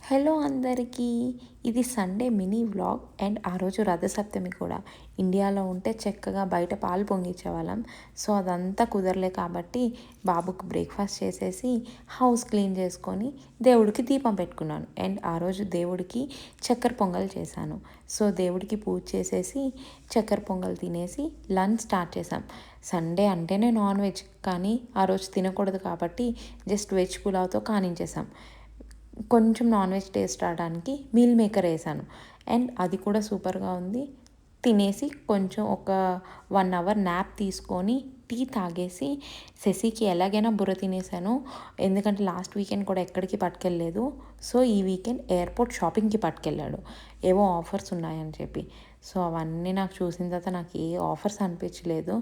Hello అందరికీ! ఇది Sunday mini vlog and ఆ రోజు రథసప్తమి కూడా. ఇండియాలో ఉంటే చక్కగా బయట పాలు పొంగిచ్చేవాళ్ళం. సో, అదంతా కుదరలే కాబట్టి బాబుకి బ్రేక్‌ఫాస్ట్ చేసేసి, హౌస్ క్లీన్ చేసుకొని, దేవుడికి దీపం పెట్టుకున్నాను. అండ్ ఆ రోజు దేవుడికి చక్కెర పొంగల్ చేశాను. సో, దేవుడికి పూజ చేసేసి, చక్కెర పొంగల్ తినేసి లంచ్ స్టార్ట్ చేశాం. సండే అంటేనే నాన్ వెజ్, కానీ ఆ రోజు తినకూడదు కాబట్టి జస్ట్ వెజ్ పులావ్‌తో కానించేసాం. కొంచెం నాన్ వెజ్ టేస్ట్ రావడానికి మీల్ మేకర్ వేసాను అండ్ అది కూడా సూపర్గా ఉంది. తినేసి కొంచెం ఒక 1 అవర్ న్యాప్ తీసుకొని టీ తాగేసి శశికి ఎలాగైనా బుర్ర తినేసాను. ఎందుకంటే లాస్ట్ వీకెండ్ కూడా ఎక్కడికి పట్టుకెళ్ళలేదు. సో, ఈ వీకెండ్ ఎయిర్పోర్ట్ షాపింగ్కి పట్టుకెళ్ళాడు, ఏవో ఆఫర్స్ ఉన్నాయని చెప్పి. సో, అవన్నీ నాకు చూసిన తర్వాత నాకు ఏ ఆఫర్స్ అనిపించలేదు.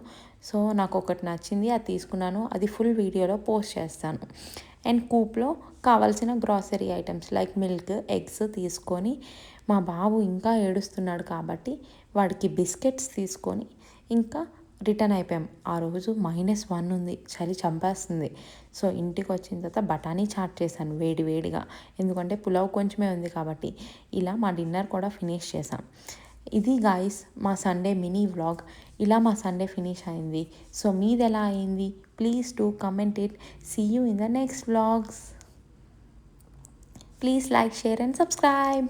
సో, నాకు ఒకటి నచ్చింది, అది తీసుకున్నాను. అది ఫుల్ వీడియోలో పోస్ట్ చేస్తాను. అండ్ కూప్లో కావాల్సిన grocery items like milk, eggs తీసుకొని, మా బాబు ఇంకా ఏడుస్తున్నాడు కాబట్టి వాడికి బిస్కెట్స్ తీసుకొని ఇంకా రిటర్న్ అయిపోయాం. ఆ రోజు -1 ఉంది, చలి చంపేస్తుంది. సో, ఇంటికి వచ్చిన తర్వాత బఠానీ చాట్ చేశాను వేడి వేడిగా, ఎందుకంటే పులావ్ కొంచెమే ఉంది కాబట్టి. ఇలా మా డిన్నర్ కూడా ఫినిష్ చేసాం. ఇది గాయ్స్ మా సండే మినీ వ్లాగ్. ఇలా మా సండే ఫినిష్ అయింది. సో, మీది ఎలా అయింది? Please do comment it. See you in the next vlogs. Please like, share and subscribe.